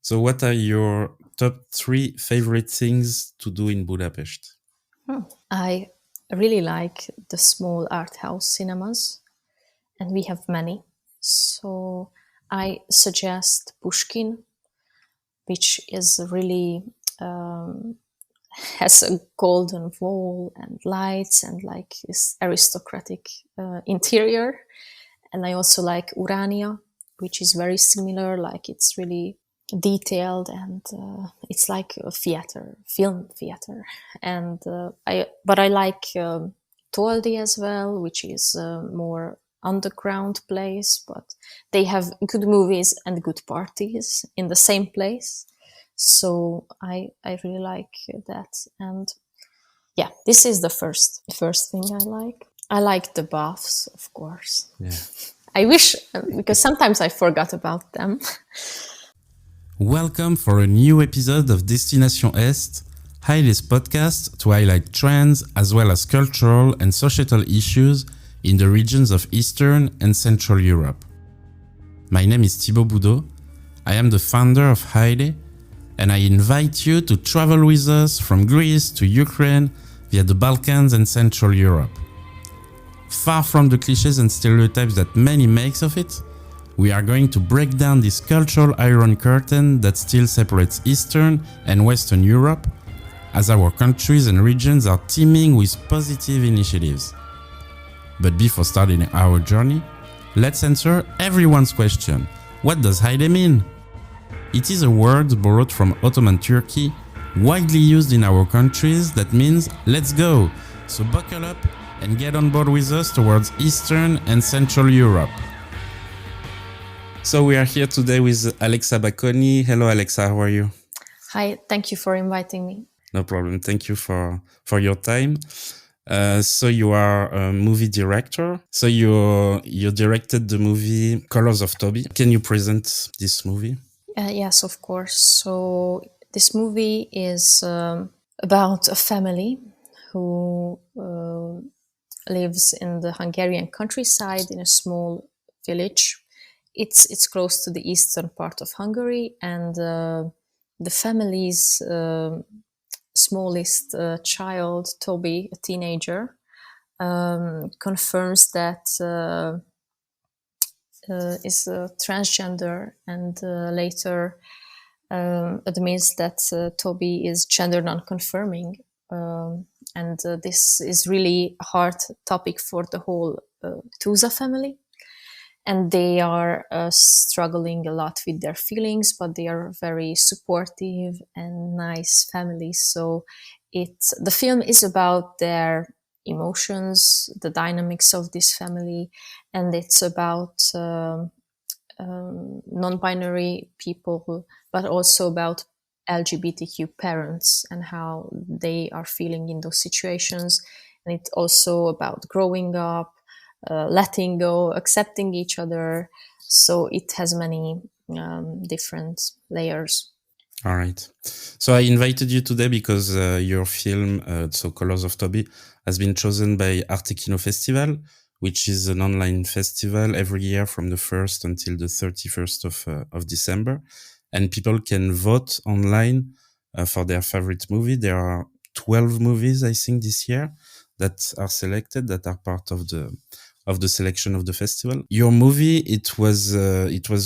So what are your top 3 favorite things to do in Budapest? I really like the small art house cinemas, and we have many. So I suggest Pushkin, which is really has a golden wall and lights and like this aristocratic interior. And I also like Urania, which is very similar. Like it's really detailed and it's like a theater, film theater. And I like Toldi as well, which is more underground place, but they have good movies and good parties in the same place. So I really like that. And yeah, this is the first thing I like. I like the baths, of course. Yeah. I wish, because sometimes I forgot about them. Welcome for a new episode of Destination Est, HAJDE's podcast to highlight trends as well as cultural and societal issues in the regions of Eastern and Central Europe. My name is Thibaut Boudot. I am the founder of HAJDE, and I invite you to travel with us from Greece to Ukraine via the Balkans and Central Europe. Far from the clichés and stereotypes that many make of it, we are going to break down this cultural iron curtain that still separates Eastern and Western Europe, as our countries and regions are teeming with positive initiatives. But before starting our journey, let's answer everyone's question. What does HAJDE mean? It is a word borrowed from Ottoman Turkey, widely used in our countries that means let's go. So buckle up and get on board with us towards Eastern and Central Europe. So we are here today with Alexa BAKONY. Hello Alexa, how are you? Hi, thank you for inviting me. No problem. Thank you for your time. So you are a movie director. So you directed the movie Colors of Tobi. Can you present this movie? Yes, of course. So this movie is about a family who lives in the Hungarian countryside in a small village. It's close to the eastern part of Hungary, and the family's smallest child, Tobi, a teenager, confirms that is transgender, and later admits that Tobi is gender non-confirming. And this is really a hard topic for the whole Tusa family. And they are struggling a lot with their feelings, but they are very supportive and nice families. So the film is about their emotions, the dynamics of this family, and it's about non-binary people, but also about LGBTQ parents and how they are feeling in those situations. And it's also about growing up, letting go, accepting each other. So it has many different layers. All right. So I invited you today because your film, so Colors of Tobi, has been chosen by ArteKino Festival, which is an online festival every year from the 1st until the 31st of December. And people can vote online for their favorite movie. There are 12 movies, I think, this year that are selected, that are part of the selection of the festival. Your movie, it was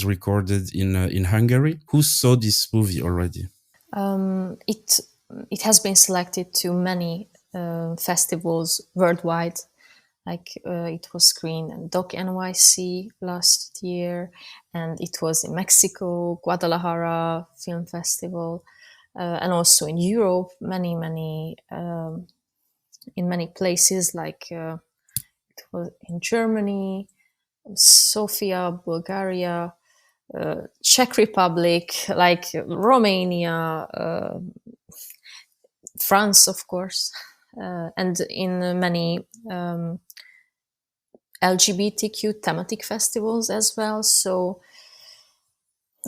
recorded in Hungary. Who saw this movie already? It has been selected to many festivals worldwide. Like it was screened in Doc NYC last year, and it was in Mexico, Guadalajara Film Festival, and also in Europe, many in many places, like it was in Germany, Sofia, Bulgaria, Czech Republic, like Romania, France, of course, and in many LGBTQ thematic festivals as well. So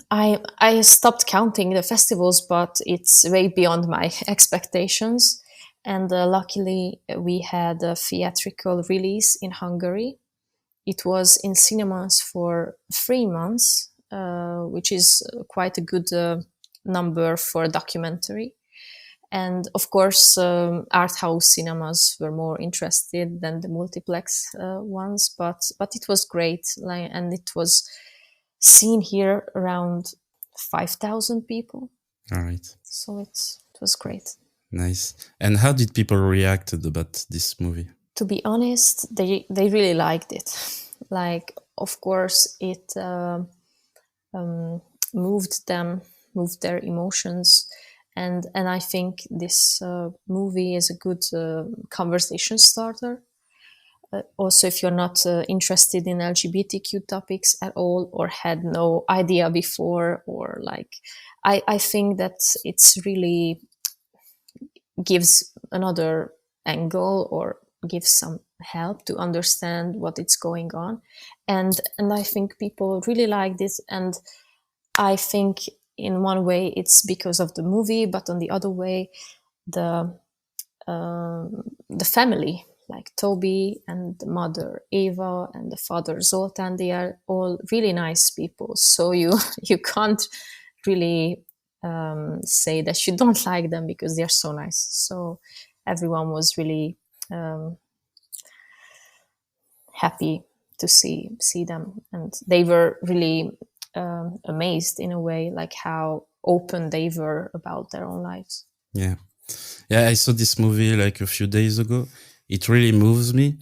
I stopped counting the festivals, but it's way beyond my expectations. And luckily, we had a theatrical release in Hungary. It was in cinemas for 3 months, which is quite a good number for documentary. And of course, art house cinemas were more interested than the multiplex ones, but it was great. And it was seen here around 5,000 people. All right. So it was great. Nice. And how did people react about this movie? To be honest, they really liked it. Like, of course, it moved their emotions. And I think this movie is a good conversation starter. Also, if you're not interested in LGBTQ topics at all, or had no idea before, or like, I think that it's really gives another angle or gives some help to understand what is going on. And I think people really like this. And I think in one way it's because of the movie, but on the other way, the family, like Tobi and the mother Eva and the father Zoltán, they are all really nice people. So you can't really say that you don't like them because they're so nice. So everyone was really happy to see them, and they were really amazed in a way, like how open they were about their own lives. Yeah, I saw this movie like a few days ago. It really moves me.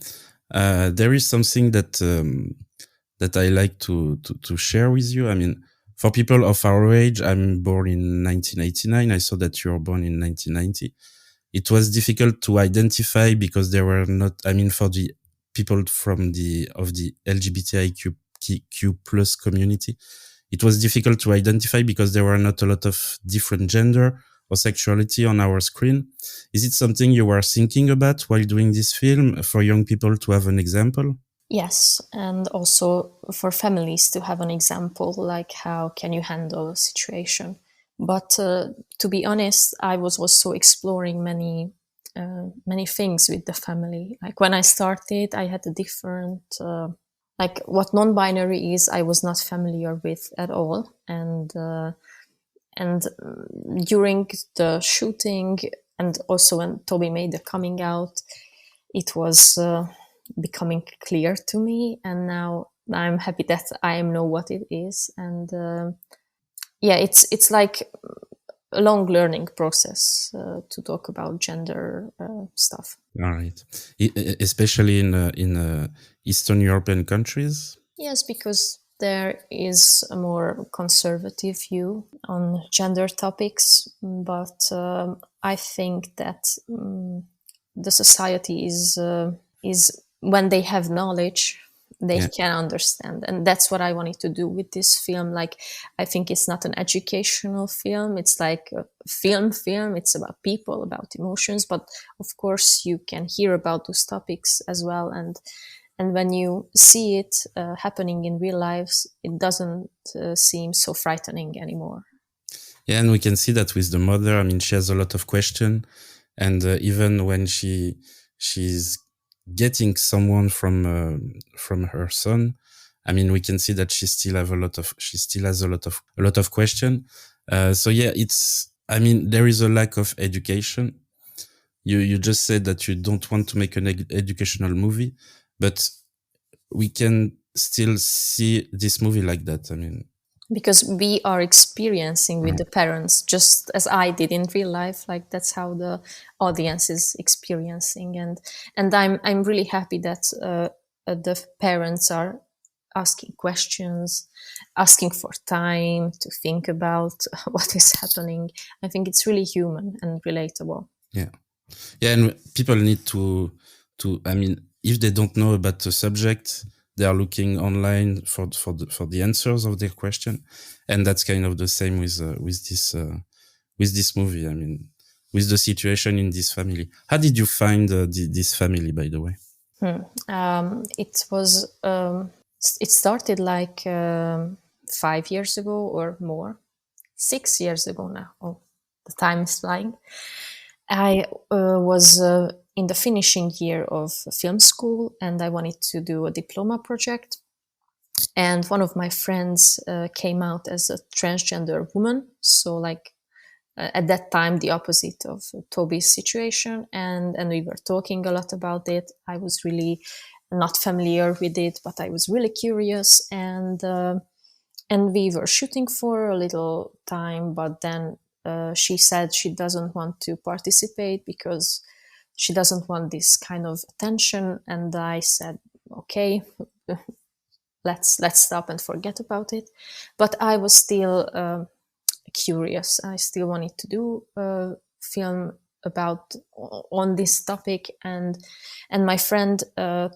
There is something that I like to share with you. I mean, for people of our age, I'm born in 1989. I saw that you were born in 1990. It was difficult to identify because there were not, I mean, for the people of the LGBTIQ plus community, it was difficult to identify because there were not a lot of different gender or sexuality on our screen. Is it something you were thinking about while doing this film for young people to have an example? Yes, and also for families to have an example, like how can you handle a situation. But to be honest, I was also exploring many things with the family. Like when I started, I had a different, like what non-binary is, I was not familiar with at all. And during the shooting, and also when Tobi made the coming out, it was becoming clear to me. And now I'm happy that I know what it is. And it's like a long learning process to talk about gender stuff. All right. Especially in Eastern European countries? Yes, because there is a more conservative view on gender topics, but I think that the society is when they have knowledge, they can understand. And that's what I wanted to do with this film. Like, I think it's not an educational film. It's like a film. It's about people, about emotions. But of course, you can hear about those topics as well. And when you see it happening in real lives, it doesn't seem so frightening anymore. Yeah, and we can see that with the mother. I mean, she has a lot of questions. And even when she's getting someone from her son, I mean, we can see that she still has a lot of question. So yeah, I mean, there is a lack of education. You just said that you don't want to make an educational movie, but we can still see this movie like that. I mean, because we are experiencing with the parents, just as I did in real life. Like, that's how the audience is experiencing. And I'm really happy that the parents are asking questions, asking for time to think about what is happening. I think it's really human and relatable. Yeah, and people need to. I mean, if they don't know about the subject, they are looking online for the answers of their question, and that's kind of the same with this movie. I mean, with the situation in this family. How did you find this family, by the way? It was. It started like 5 years ago or more, 6 years ago now. Oh, the time is flying. I was in the finishing year of film school, and I wanted to do a diploma project. And one of my friends came out as a transgender woman, so like at that time the opposite of Tobi's situation, and we were talking a lot about it. I was really not familiar with it, but I was really curious, and we were shooting for a little time, but then she said she doesn't want to participate because she doesn't want this kind of attention, and I said, okay, let's stop and forget about it. But I was still curious. I still wanted to do a film about on this topic, and my friend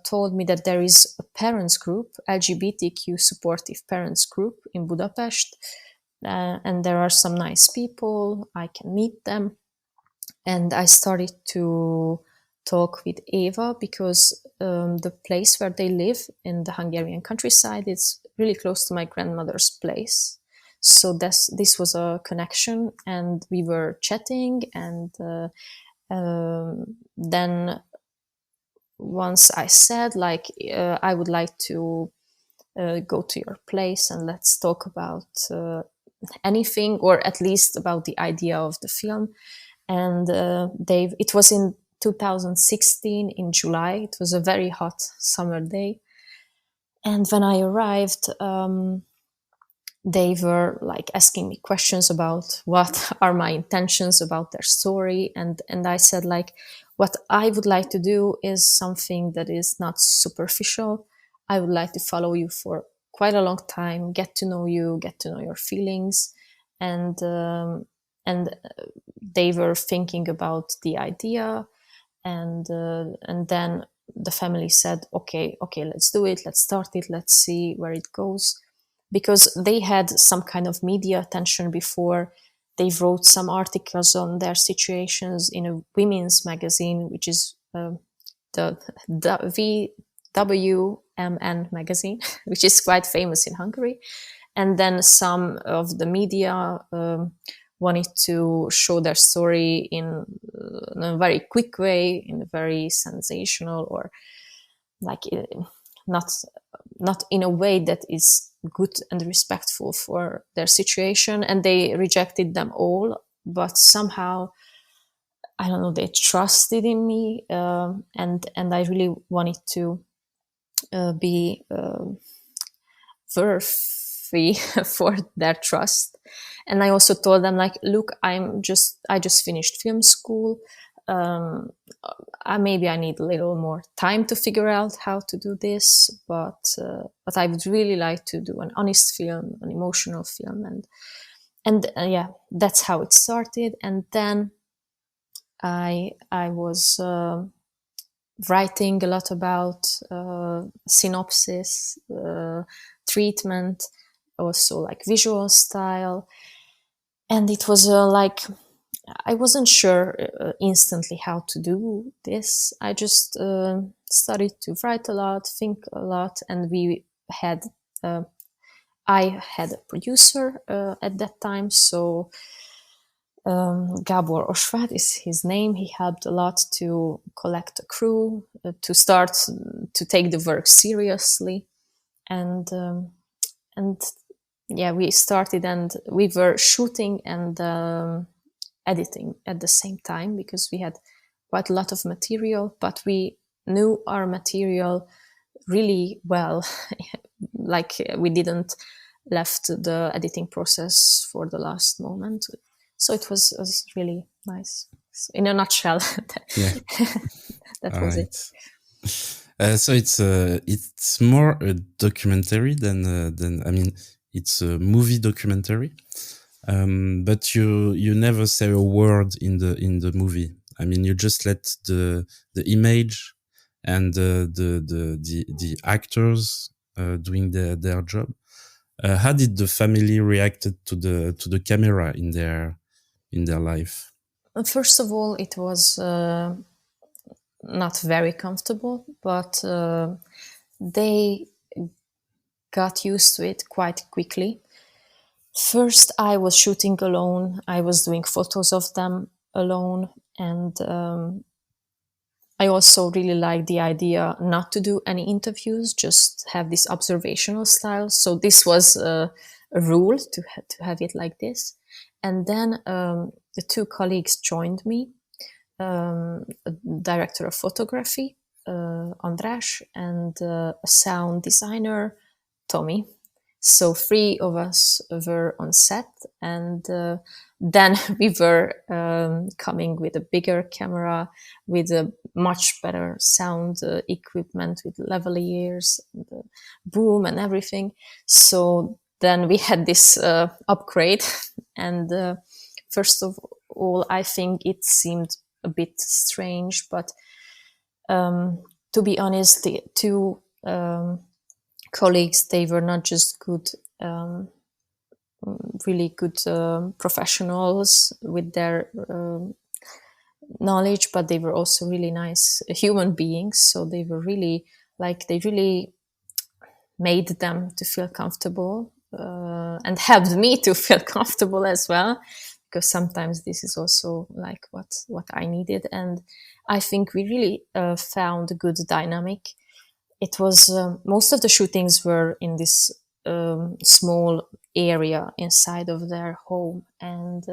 told me that there is a parents group, LGBTQ supportive parents group in Budapest, and there are some nice people. I can meet them. And I started to talk with Eva because the place where they live in the Hungarian countryside is really close to my grandmother's place. So this was a connection, and we were chatting, and then once I said, like, I would like to go to your place and let's talk about anything, or at least about the idea of the film. And it was in 2016 in July. It was a very hot summer day. And when I arrived, they were like asking me questions about what are my intentions about their story. And I said, like, what I would like to do is something that is not superficial. I would like to follow you for quite a long time, get to know you, get to know your feelings. And they were thinking about the idea. And then the family said, okay, let's do it. Let's start it. Let's see where it goes. Because they had some kind of media attention before. They wrote some articles on their situations in a women's magazine, which is the WMN magazine, which is quite famous in Hungary. And then some of the media wanted to show their story in a very quick way, in a very sensational, or like not in a way that is good and respectful for their situation. And they rejected them all, but somehow, I don't know, they trusted in me, and I really wanted to be worthy for their trust. And I also told them, like, look, I just finished film school. Maybe I need a little more time to figure out how to do this, but I would really like to do an honest film, an emotional film, and yeah, that's how it started. And then I was writing a lot about synopsis, treatment, also like visual style, and it was like, I wasn't sure instantly how to do this. I just started to write a lot, think a lot, and I had a producer at that time, so Gabor Osvát is his name. He helped a lot to collect a crew, to start to take the work seriously, and yeah, we started, and we were shooting and editing at the same time, because we had quite a lot of material, but we knew our material really well. Like, we didn't left the editing process for the last moment. So it was really nice. So in a nutshell, Yeah. that was right. it. So it's more a documentary than I mean, it's a movie documentary. But you never say a word in the movie. I mean, you just let the image and the actors doing their job. How did the family reacted to the camera in their life? First of all, it was not very comfortable, but they got used to it quite quickly. First, I was shooting alone. I was doing photos of them alone, and I also really like the idea not to do any interviews, just have this observational style. So this was a rule to have it like this. And then the two colleagues joined me, a director of photography, András, and a sound designer, Tommy. So three of us were on set, and then we were coming with a bigger camera, with a much better sound equipment, with lavaliers, and boom and everything. So then we had this upgrade, and first of all, I think it seemed a bit strange, but to be honest, the two colleagues, they were not just good, really good professionals with their knowledge, but they were also really nice human beings. So they were really they really made them to feel comfortable and helped me to feel comfortable as well, because sometimes this is also like what I needed. And I think we really found a good dynamic. It was most of the shootings were in this small area inside of their home, and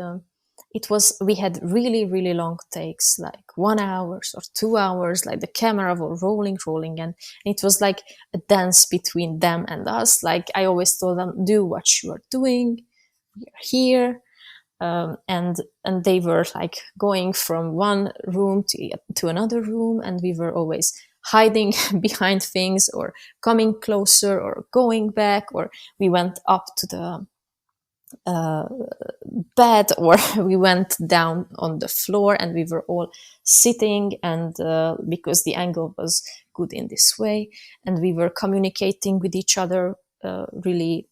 we had really long takes, like 1 hour or 2 hours, like the camera was rolling, and it was like a dance between them and us. Like I always told them, do what you are doing, we are here. And they were like going from one room to another room, and we were always hiding behind things, or coming closer, or going back, or we went up to the bed, or we went down on the floor, and we were all sitting, and because the angle was good in this way, and we were communicating with each other really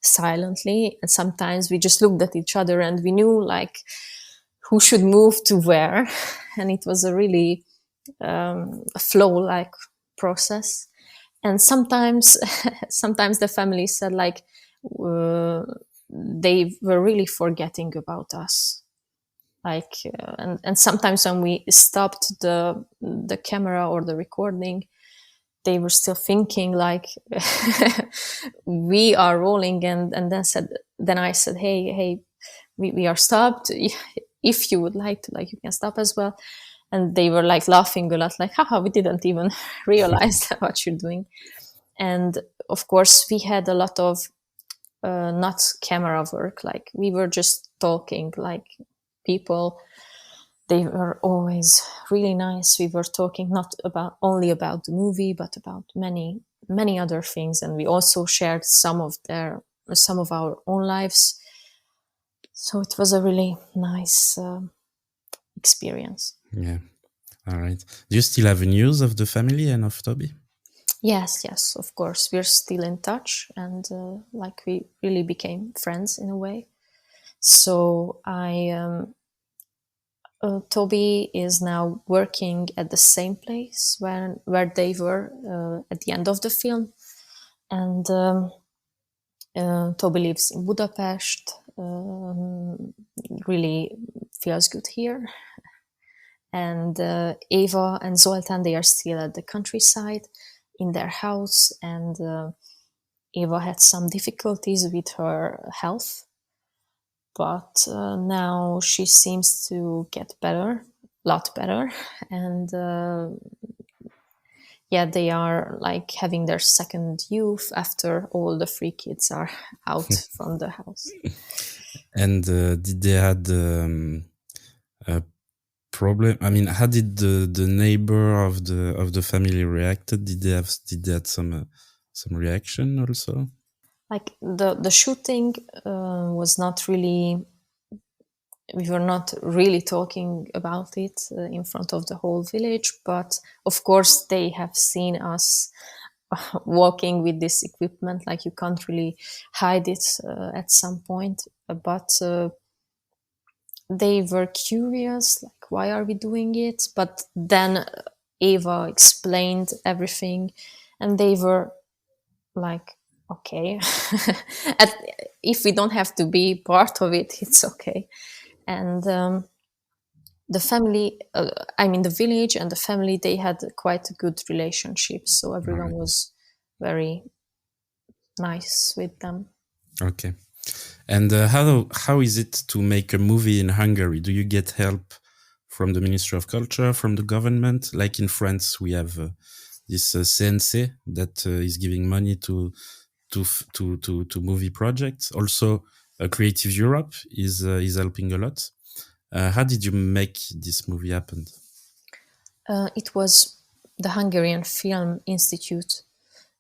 silently. And sometimes we just looked at each other and we knew like who should move to where, and it was a really flow like process. And sometimes the family said like they were really forgetting about us, like and sometimes when we stopped the camera or the recording, they were still thinking like we are rolling, and then I said, hey, we are stopped. If you would like to, like, you can stop as well. And they were like laughing a lot, like, haha, we didn't even realize what you're doing. And of course we had a lot of not camera work, like we were just talking like people. They were always really nice. We were talking not only about the movie, but about many other things, and we also shared some of our own lives. So it was a really nice experience. Yeah. All right. Do you still have news of the family and of Tobi? Yes, of course. We're still in touch, and like we really became friends in a way. So Tobi is now working at the same place where they were at the end of the film, and Tobi lives in Budapest. Really feels good here. And Eva and Zoltán, they are still at the countryside in their house, and Eva had some difficulties with her health, but now she seems to get better, a lot better. And they are like having their second youth after all the three kids are out from the house. And did they had a problem? I mean, how did the neighbor of the family reacted? Did they had some reaction also? Like the shooting was not really. We were not really talking about it in front of the whole village, but of course they have seen us walking with this equipment. Like you can't really hide it at some point, but they were curious, like, why are we doing it? But then Eva explained everything, and they were like, okay, if we don't have to be part of it, it's okay. And the family, I mean, the village and the family, they had quite a good relationship. So All everyone right. was very nice with them. Okay. And how is it to make a movie in Hungary? Do you get help from the Ministry of Culture, from the government? Like in France, we have this CNC that is giving money to movie projects. Also, Creative Europe is helping a lot. How did you make this movie happen? It was the Hungarian Film Institute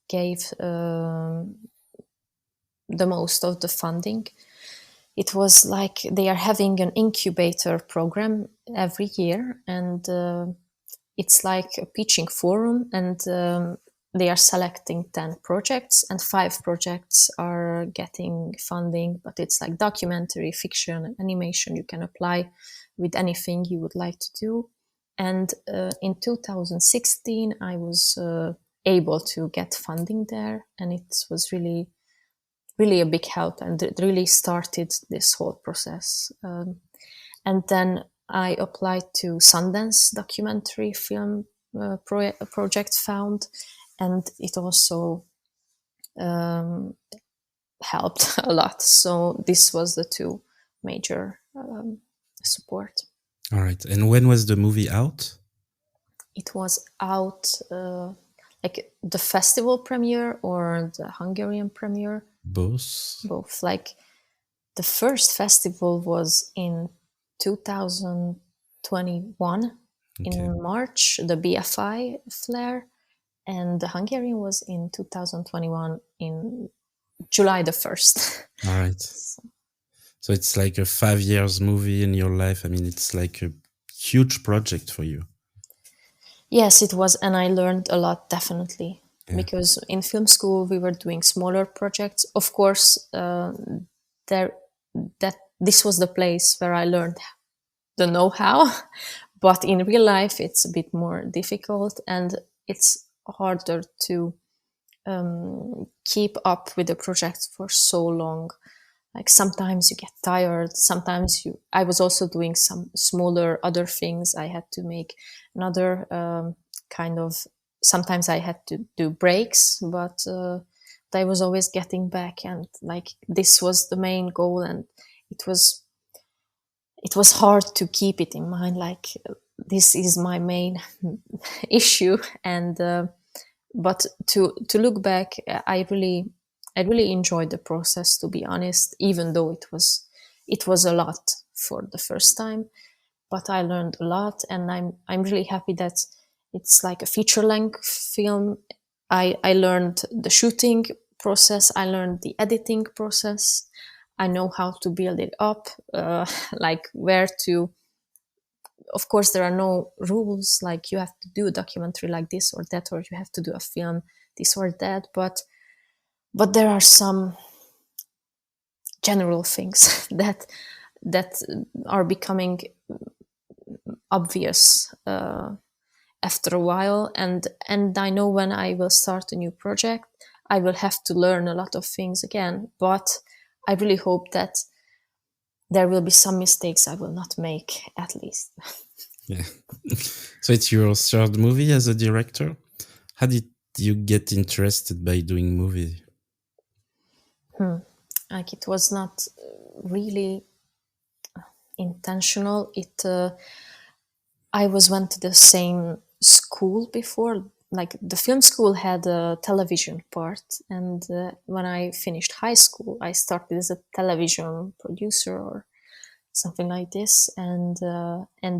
gave the most of the funding. It was like they are having an incubator program every year, and it's like a pitching forum, and they are selecting 10 projects, and 5 projects are getting funding, but it's like documentary, fiction, animation. You can apply with anything you would like to do. And in 2016, I was able to get funding there, and it was really a big help, and it really started this whole process. And then I applied to Sundance documentary film project found, and it also helped a lot. So this was the 2 major support. All right. And when was the movie out? It was out like the festival premiere or the Hungarian premiere? Both. Both. Like the first festival was in 2021 in March, the BFI Flare, and the Hungarian was in 2021 in July the 1st. All right. So it's like a 5 years movie in your life. I mean, it's like a huge project for you. Yes, it was, and I learned a lot, definitely. Yeah. Because in film school we were doing smaller projects. Of course, this was the place where I learned the know-how, but in real life it's a bit more difficult, and it's harder to keep up with the project for so long. Like sometimes you get tired, sometimes I was also doing some smaller other things. I had to make another sometimes I had to do breaks, but I was always getting back, and like this was the main goal, and it was hard to keep it in mind, like this is my main issue. And but to look back, I really enjoyed the process, to be honest, even though it was a lot for the first time, but I learned a lot, and I'm really happy that it's like a feature-length film. I learned the shooting process, I learned the editing process, I know how to build it up, like where to. Of course, there are no rules like you have to do a documentary like this or that, or you have to do a film this or that, but there are some general things that are becoming obvious after a while, and I know when I will start a new project, I will have to learn a lot of things again, but I really hope that there will be some mistakes I will not make, at least. Yeah. So it's your 3rd movie as a director. How did you get interested by doing movies? Like it was not really intentional. I went to the same school before. Like the film school had a television part, and when I finished high school, I started as a television producer or something like this, and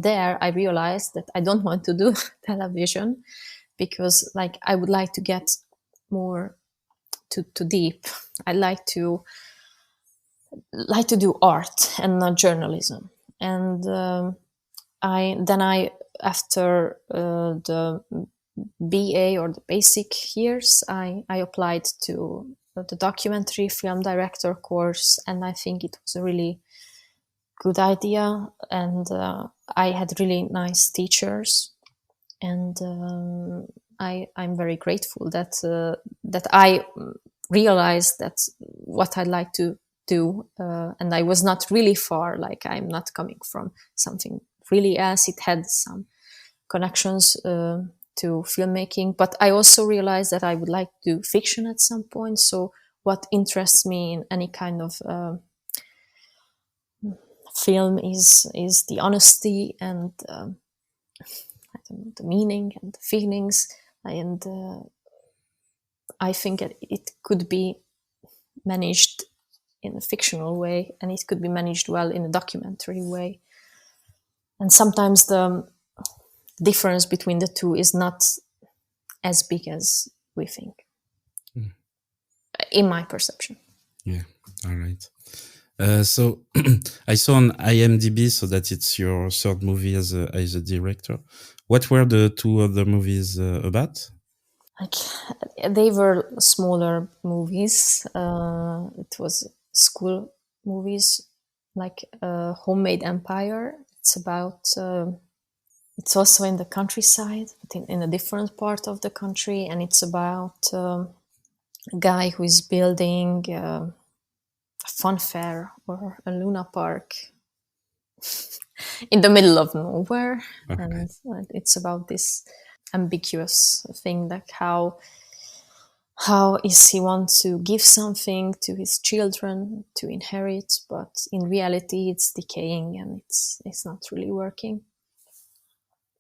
there I realized that I don't want to do television, because like I would like to get more to deep. I like to do art and not journalism, and I after the BA or the basic years, I applied to the documentary film director course, and I think it was a really good idea, and I had really nice teachers, and I'm very grateful that I realized that what I'd like to do, and I was not really far. Like I'm not coming from something really else. It had some connections to filmmaking, but I also realized that I would like to do fiction at some point. So what interests me in any kind of film is the honesty and I don't know, the meaning and the feelings, and I think it could be managed in a fictional way, and it could be managed well in a documentary way. And sometimes the difference between the two is not as big as we think, in my perception. Yeah, all right. So I saw on IMDb so that it's your third movie as a director. What were the two other movies about? Like, they were smaller movies. It was school movies, like Homemade Empire. It's about. It's also in the countryside, but in a different part of the country, and it's about a guy who is building a fun fair or a Luna Park in the middle of nowhere, Okay. and it's about this ambiguous thing, like how is he want to give something to his children to inherit, but in reality it's decaying and it's not really working.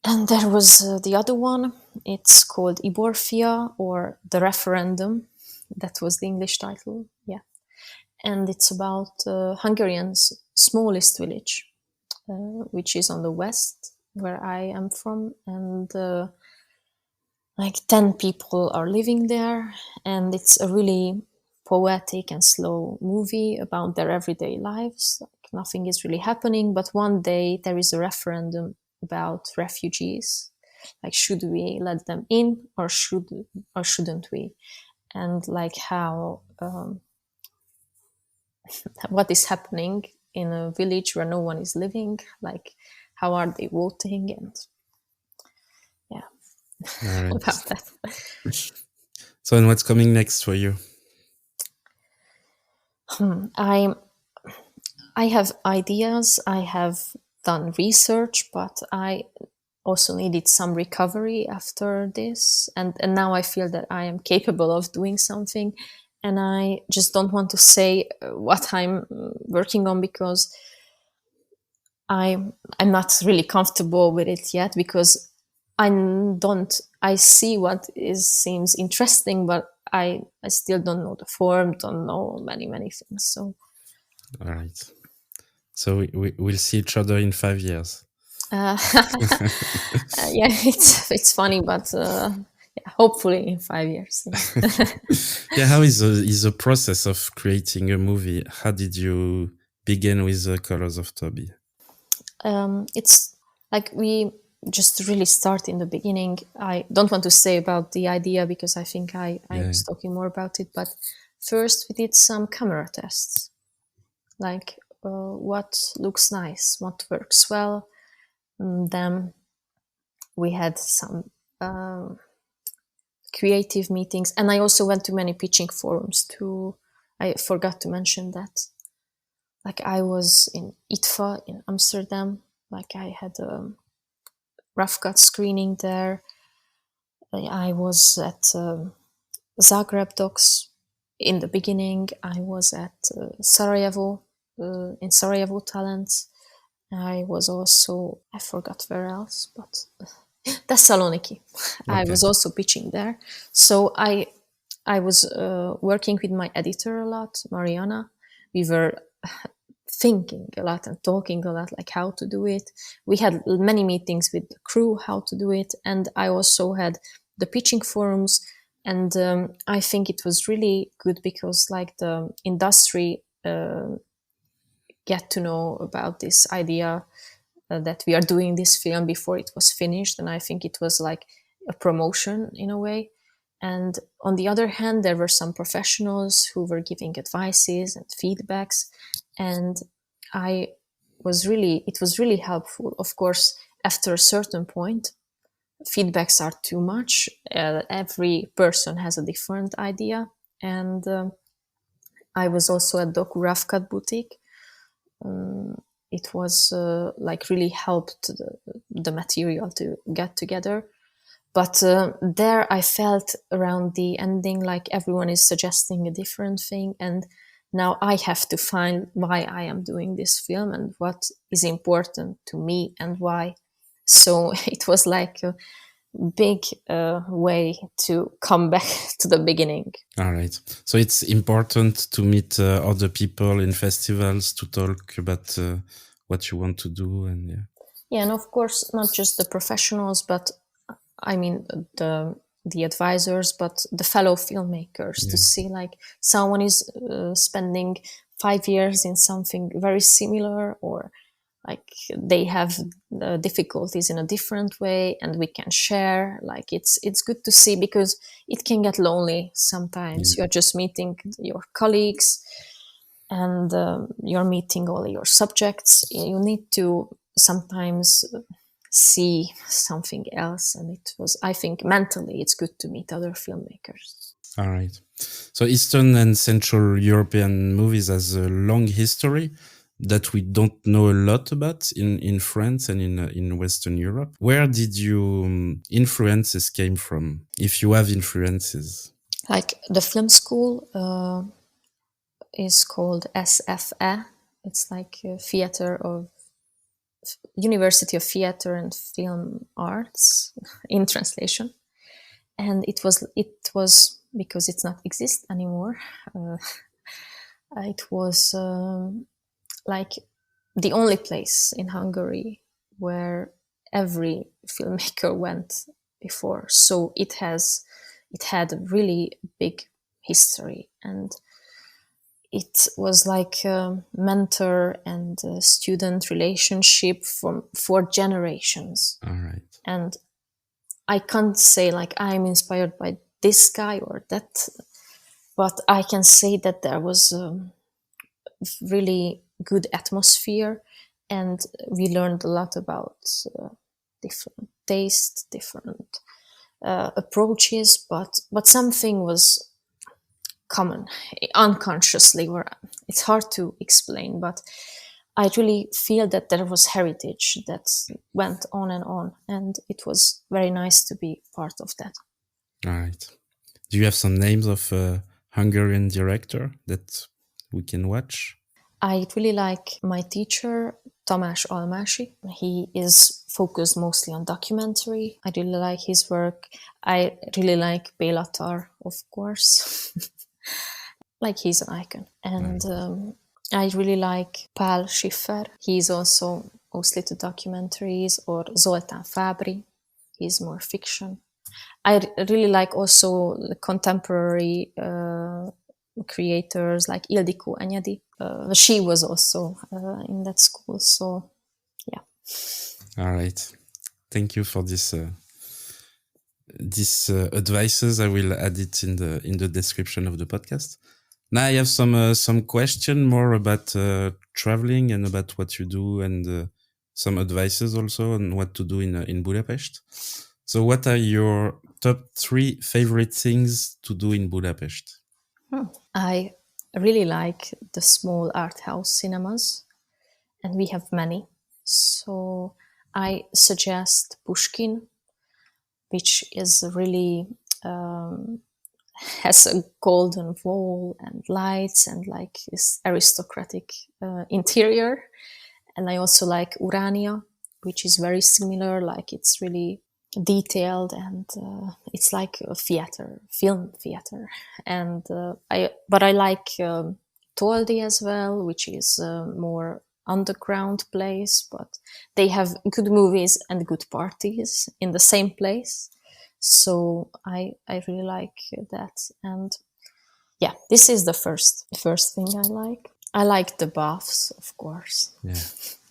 And there was the other one. It's called Iborfia, or The Referendum. That was the English title, yeah. And it's about Hungarian's smallest village, which is on the west, where I am from, and like 10 people are living there, and it's a really poetic and slow movie about their everyday lives. Like, nothing is really happening, but one day there is a referendum about refugees. Like, should we let them in, or shouldn't we? And like how what is happening in a village where no one is living, like how are they voting, and yeah. All right. About that. So, and what's coming next for you? I have ideas, I have done research, but I also needed some recovery after this, and now I feel that I am capable of doing something, and I just don't want to say what I'm working on, because I'm not really comfortable with it yet, because I see what seems interesting, but I still don't know the form, don't know many things. So All right. So we'll see each other in 5 years. yeah, it's funny, but yeah, hopefully in 5 years. Yeah, how is the process of creating a movie? How did you begin with the Colors of Tobi? It's like we just really start in the beginning. I don't want to say about the idea, because I think I was talking more about it, but first we did some camera tests, like what looks nice, what works well. And then we had some creative meetings, and I also went to many pitching forums too. I forgot to mention that. Like, I was in ITFA in Amsterdam. Like, I had a rough cut screening there. I was at Zagreb Docs in the beginning. I was at Sarajevo, in Sarajevo Talents. I was also, I forgot where else, but Thessaloniki. Okay. I was also pitching there. So I was working with my editor a lot, Mariana. We were thinking a lot and talking a lot, like how to do it. We had many meetings with the crew, how to do it. And I also had the pitching forums. And I think it was really good, because like the industry get to know about this idea that we are doing this film before it was finished. And I think it was like a promotion in a way. And on the other hand, there were some professionals who were giving advices and feedbacks. And it was really helpful. Of course, after a certain point, feedbacks are too much. Every person has a different idea. And I was also at Doku Rough Cut Boutique. it was like really helped the material to get together. But there I felt around the ending like everyone is suggesting a different thing, and now I have to find why I am doing this film and what is important to me and why. So it was like a big way to come back to the beginning. All right. So it's important to meet other people in festivals to talk about what you want to do, and yeah. Yeah, and of course not just the professionals, but I mean the advisors, but the fellow filmmakers, to see like someone is spending 5 years in something very similar, or like they have difficulties in a different way, and we can share. Like it's good to see, because it can get lonely sometimes. You're just meeting your colleagues, and you're meeting all your subjects. You need to sometimes see something else, and it was, I think, mentally it's good to meet other filmmakers. All right. So Eastern and Central European movies has a long history that we don't know a lot about in France and in Western Europe. Where did you influences came from, if you have influences? Like the film school is called SFE. It's like a theater of University of Theater and Film Arts in translation. And it was because it's not exist anymore. It was like the only place in Hungary where every filmmaker went before. So it had a really big history, and it was like a mentor and a student relationship for generations. All right. And I can't say like I'm inspired by this guy or that, but I can say that there was a really good atmosphere, and we learned a lot about different tastes, different approaches, but something was common unconsciously, or it's hard to explain, but I really feel that there was heritage that went on, and it was very nice to be part of that. All right. Do you have some names of Hungarian director that we can watch? I really like my teacher, Tamás Almási. He is focused mostly on documentary. I really like his work. I really like Béla Tar, of course. Like he's an icon. And I really like Pál Schiffer. He's also mostly to documentaries, or Zoltán Fábry. He's more fiction. I really like also the contemporary creators like Ildikó Enyedi. She was also in that school, so yeah. All right. Thank you for this advices. I will add it in the description of the podcast. Now I have some question more about traveling and about what you do, and some advices also on what to do in Budapest. So what are your top 3 favorite things to do in Budapest? I really like the small art house cinemas, and we have many. So I suggest Pushkin, which is really has a golden wall and lights and like this aristocratic interior. And I also like Urania, which is very similar, like it's really detailed, and it's like a theater, film theater. And I like Toldi as well, which is a more underground place, but they have good movies and good parties in the same place. So I really like that. And yeah, this is the first thing I like. I like the baths, of course. Yeah.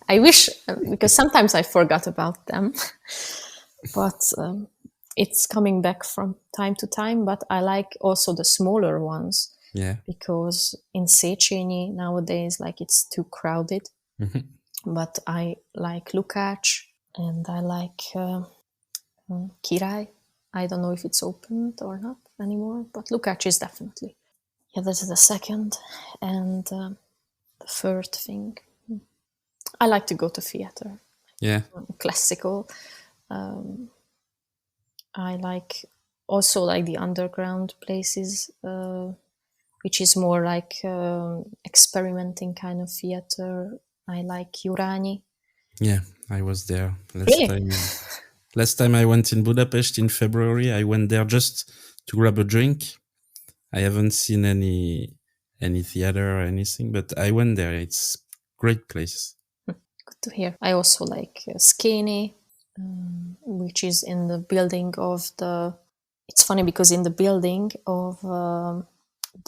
I wish, because sometimes I forgot about them, but it's coming back from time to time. But I like also the smaller ones. Yeah. Because in Széchenyi nowadays, like it's too crowded. Mm-hmm. But I like Lukács, and I like Király. I don't know if it's opened or not anymore, but Lukács is definitely. Yeah, that's the second. And the third thing. I like to go to theater, Yeah. classical. I like also like the underground places, which is more like experimenting kind of theater. I like Urani. Yeah, I was there last Really? time. Last time I went in Budapest in February, I went there just to grab a drink. I haven't seen any theater or anything, but I went there. It's great place. Good to hear. I also like Skene, which is in the building of the. It's funny because in the building of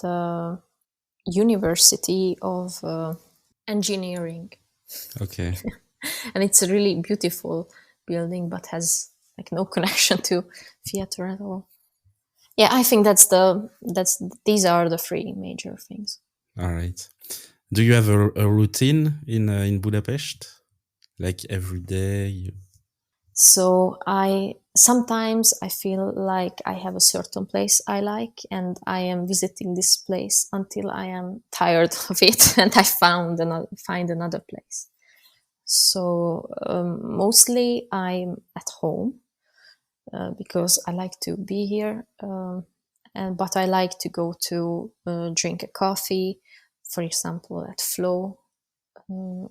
the University of Engineering, Okay. and it's a really beautiful building, but has like no connection to theater at all. Yeah, I think these are the three major things. All right. Do you have a routine in Budapest? Like every day? So I sometimes I feel like I have a certain place I like, and I am visiting this place until I am tired of it, and I find another place. So mostly I'm at home because I like to be here, but I like to go to drink a coffee, for example, at Flow,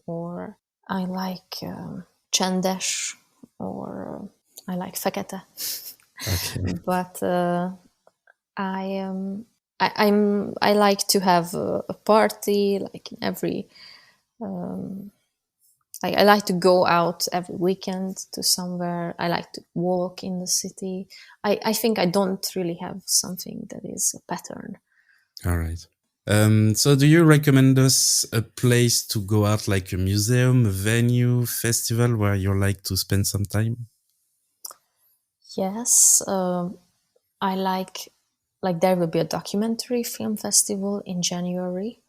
or I like Csendes, or I like Fekete. Okay. But I I like to have a party like in every. I like to go out every weekend to somewhere. I like to walk in the city. I think I don't really have something that is a pattern. All right. So do you recommend us a place to go out, like a museum, a venue, festival where you like to spend some time? Yes, I like there will be a documentary film festival in January,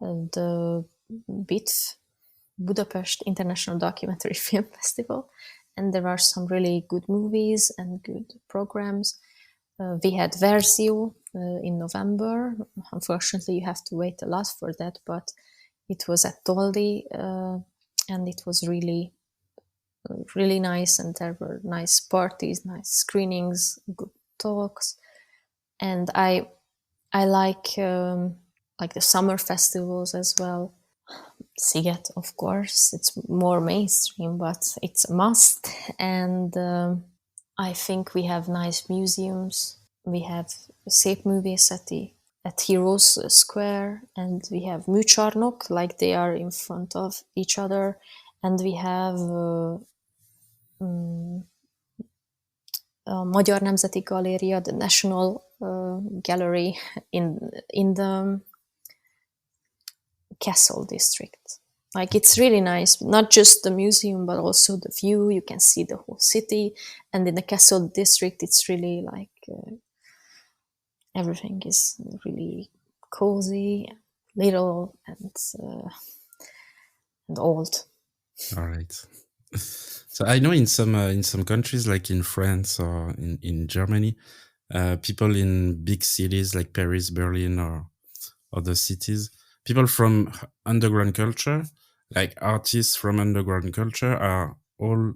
the BITF, Budapest International Documentary Film Festival, and there are some really good movies and good programs. We had Versio in November. Unfortunately, you have to wait a lot for that, but it was at Toldi, and it was really nice, and there were nice parties, nice screenings, good talks, and I like the summer festivals as well. Sziget, of course, it's more mainstream, but it's a must. And I think we have nice museums. We have Szép Művészeti at Heroes Square, and we have Műcsarnok, like they are in front of each other, and we have Magyar Nemzeti Galéria, the National Gallery in the Castle district. Like it's really nice, not just the museum, but also the view. You can see the whole city, and in the Castle district, it's really like everything is really cozy, little, and old. All right. So I know in some countries, like in France or in Germany, people in big cities like Paris, Berlin, or other cities, people from underground culture, like artists from underground culture, are all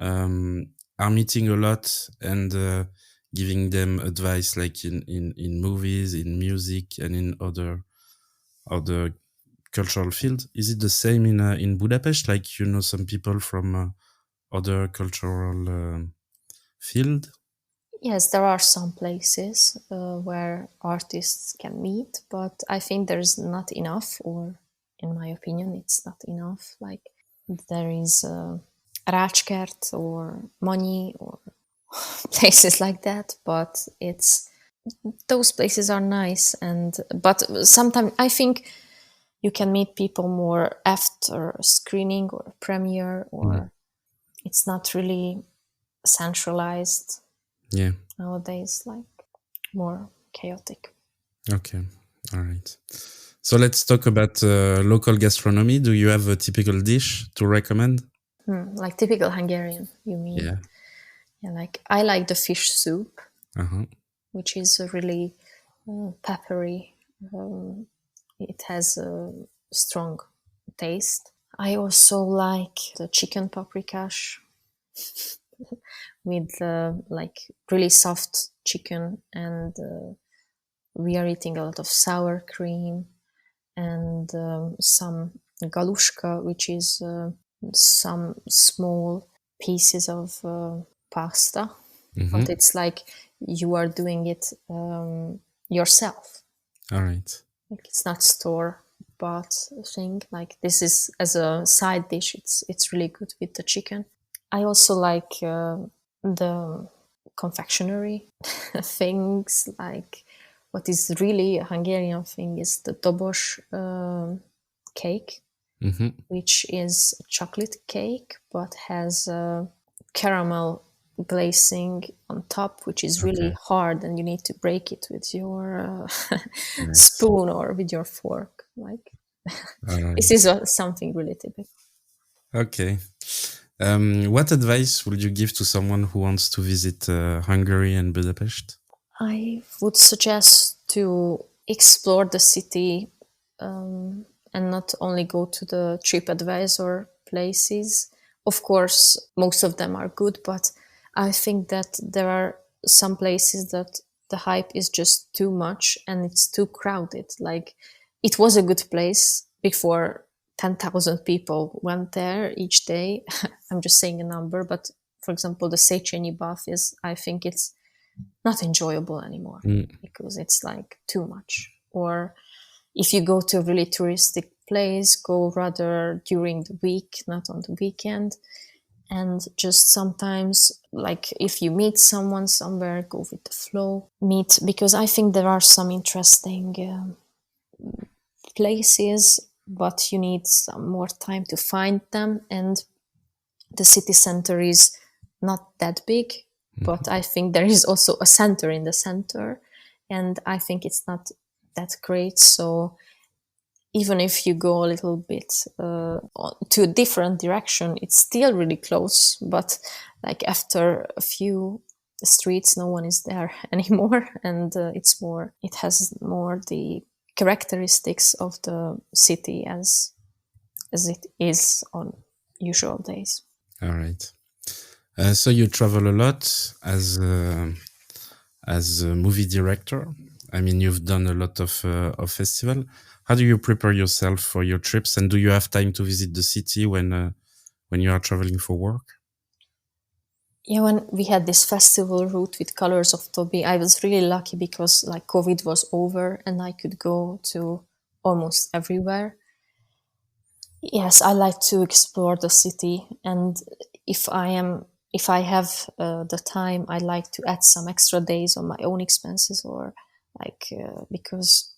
are meeting a lot and giving them advice, like in movies, in music, and in other cultural fields. Is it the same in Budapest? Like, some people from other cultural field? Yes, there are some places where artists can meet, but I think there's not enough, or in my opinion, it's not enough. Like there is Ráckert or Manyi or places like that, but those places are nice, but sometimes I think you can meet people more after a screening or a premiere, or it's not really centralized Yeah. nowadays, like more chaotic. Okay. All right. So let's talk about local gastronomy. Do you have a typical dish to recommend? Like typical Hungarian, you mean? Yeah. Yeah, like I like the fish soup, Uh-huh. which is a really peppery. It has a strong taste. I also like the chicken paprikash with like really soft chicken, and we are eating a lot of sour cream and some galushka, which is some small pieces of pasta, but it's like you are doing it yourself. All right. Like it's not store bought thing. Like this is as a side dish. It's really good with the chicken. I also like the confectionery things. Like what is really a Hungarian thing is the dobos cake, which is a chocolate cake but has caramel glazing on top, which is really hard, and you need to break it with your spoon or with your fork. Like this is something really typical. Okay. What advice would you give to someone who wants to visit Hungary and Budapest? I would suggest to explore the city and not only go to the TripAdvisor places. Of course, most of them are good, but I think that there are some places that the hype is just too much and it's too crowded. Like it was a good place before 10,000 people went there each day. I'm just saying a number, but for example, the Széchenyi bath is, I think it's not enjoyable anymore because it's like too much. Or if you go to a really touristic place, go rather during the week, not on the weekend. And just sometimes, like if you meet someone somewhere, go with the flow. Because I think there are some interesting places, but you need some more time to find them. And the city center is not that big, but I think there is also a center in the center, and I think it's not that great. So even if you go a little bit to a different direction, it's still really close. But like after a few streets, no one is there anymore, and it has more the characteristics of the city as it is on usual days. All right. So you travel a lot as a movie director. I mean, you've done a lot of festival. How do you prepare yourself for your trips, and do you have time to visit the city when you are traveling for work? Yeah, when we had this festival route with Colors of Tobi, I was really lucky because like COVID was over and I could go to almost everywhere. Yes, I like to explore the city, and if I have the time, I like to add some extra days on my own expenses, or like because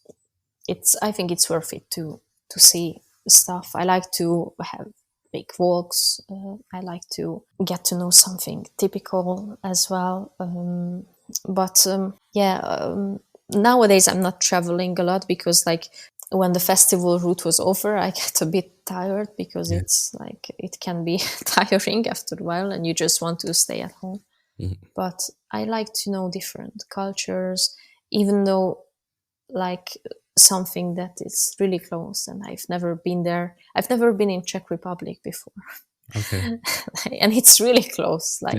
I think it's worth it to see stuff. I like to have big walks. I like to get to know something typical as well. Nowadays I'm not traveling a lot because like when the festival route was over, I get a bit tired because it's like it can be tiring after a while and you just want to stay at home. But I like to know different cultures, even though like something that is really close and I've never been there. I've never been in Czech Republic before. Okay. And it's really close. Like,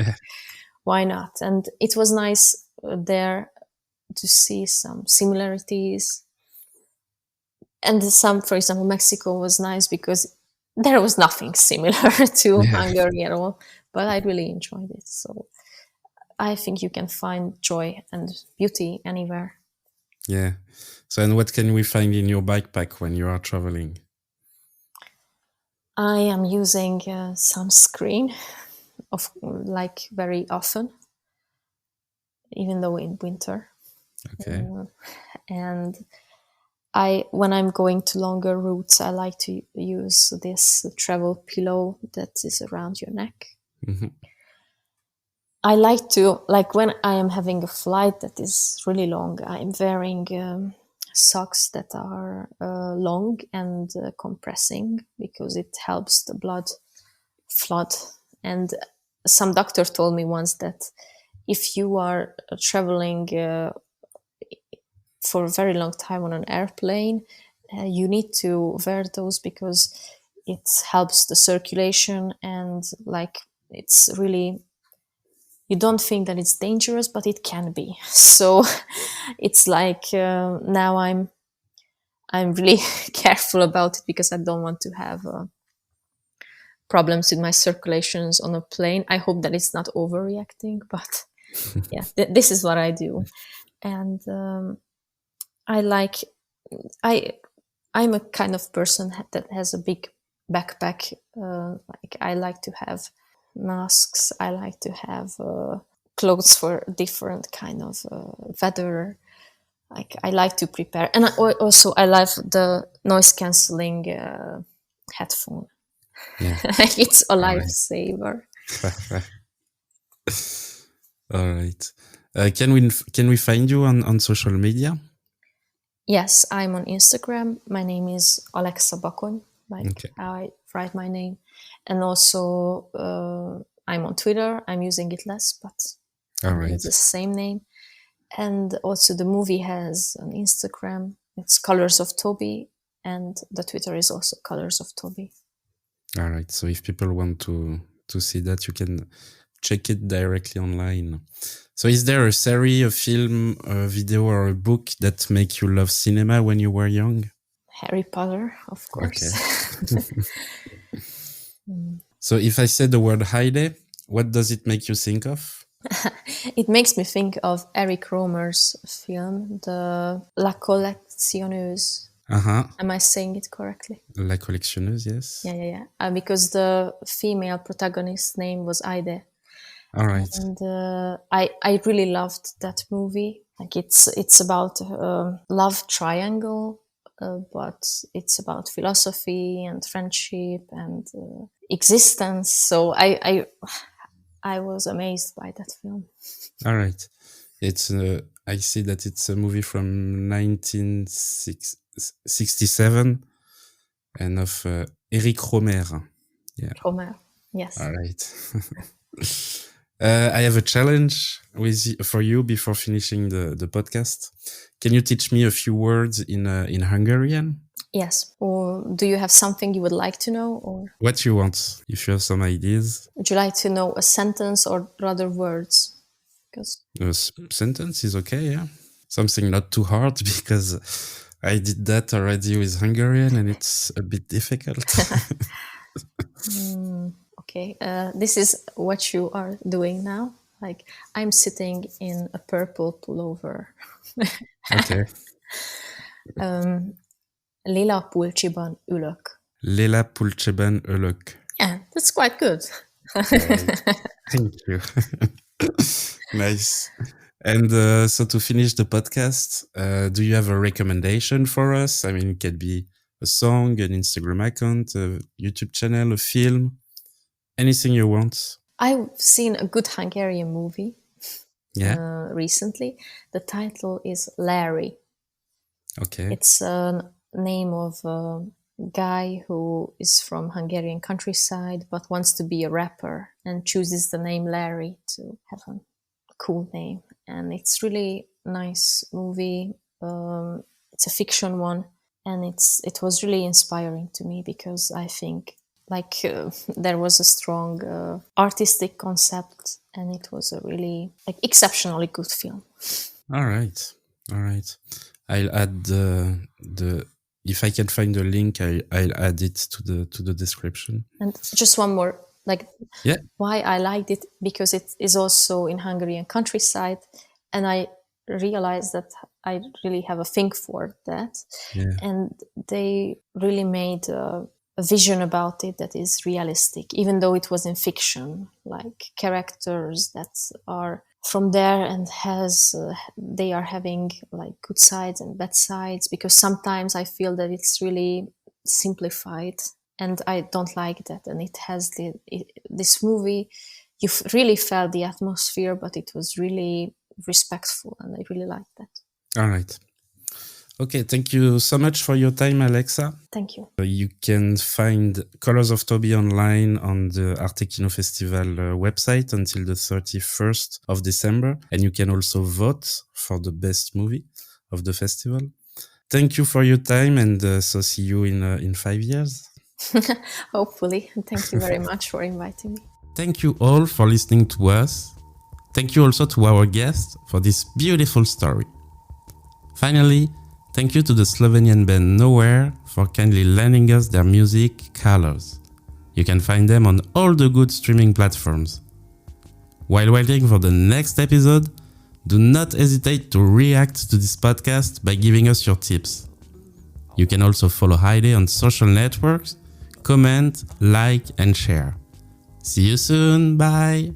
why not? And it was nice there to see some similarities. And for example, Mexico was nice because there was nothing similar to Hungary at all, but I really enjoyed it. So I think you can find joy and beauty anywhere. Yeah. So, and what can we find in your backpack when you are traveling? I am using sunscreen like very often, even though in winter. Okay. And when I'm going to longer routes, I like to use this travel pillow that is around your neck. I like to, like when I am having a flight that is really long, I'm wearing socks that are long and compressing because it helps the blood flood. And some doctor told me once that if you are traveling for a very long time on an airplane, you need to wear those because it helps the circulation, and like it's really, you don't think that it's dangerous, but it can be. So it's like now I'm really careful about it, because I don't want to have problems with my circulations on a plane. I hope that it's not overreacting, but yeah, this is what I do. And I'm a kind of person that has a big backpack. Like I like to have masks. I like to have clothes for different kind of weather. Like I like to prepare, and also I love the noise cancelling headphone. Yeah. Like it's a All right. lifesaver. All right. Can we find you on social media? Yes, I'm on Instagram. My name is Alexa BAKONY, like Okay. how I write my name. And also I'm on Twitter. I'm using it less, but All right. it's the same name. And also the movie has an Instagram. It's Colors of Tobi, and the Twitter is also Colors of Tobi. All right. So if people want to see that, you can check it directly online. So is there a series, a film, a video, or a book that make you love cinema when you were young? Harry Potter, of course. Okay. So if I say the word HAJDE, what does it make you think of? It makes me think of Eric Romer's film, the La Collectionneuse. Am I saying it correctly? La Collectionneuse, yes. Yeah. Because the female protagonist's name was HAJDE. All right. And I really loved that movie. Like it's about love triangle, but it's about philosophy and friendship and existence. So I was amazed by that film. All right. It's I see that it's a movie from 1967 and of Eric Romer. Yeah. Romer, yes. All right. I have a challenge for you before finishing the podcast. Can you teach me a few words in Hungarian? Yes. Or do you have something you would like to know, or what you want? If you have some ideas. Would you like to know a sentence or rather words? Because a sentence is okay. Yeah, something not too hard, because I did that already with Hungarian and it's a bit difficult. Okay, this is what you are doing now. Like I'm sitting in a purple pullover. Okay. Lila pulcsiban ülök. Lila pulcsiban ülök. Yeah, that's quite good. Thank you. Nice. And so to finish the podcast, do you have a recommendation for us? I mean, it could be a song, an Instagram account, a YouTube channel, a film, anything you want. I've seen a good Hungarian movie recently. The title is Larry. Okay. It's a name of a guy who is from Hungarian countryside but wants to be a rapper and chooses the name Larry to have a cool name. And it's really nice movie. It's a fiction one, and it was really inspiring to me, because I think there was a strong artistic concept, and it was a really exceptionally good film. All right. I'll add the if I can find the link, I'll add it to the description. And just one more, why I liked it, because it is also in Hungarian countryside, and I realized that I really have a thing for that. Yeah. And they really made a vision about it that is realistic, even though it was in fiction, like characters that are from there and they are having good sides and bad sides, because sometimes I feel that it's really simplified, and I don't like that. And it has this movie, you really felt the atmosphere, but it was really respectful, and I really liked that. All right. Okay, thank you so much for your time, Alexa. Thank you. You can find Colors of Tobi online on the ArteKino Festival website until the 31st of December. And you can also vote for the best movie of the festival. Thank you for your time, and so see you in 5 years. Hopefully. And thank you very much for inviting me. Thank you all for listening to us. Thank you also to our guests for this beautiful story. Finally, thank you to the Slovenian band Nowhere for kindly lending us their music, Colors. You can find them on all the good streaming platforms. While waiting for the next episode, do not hesitate to react to this podcast by giving us your tips. You can also follow HAJDE on social networks, comment, like, and share. See you soon, bye!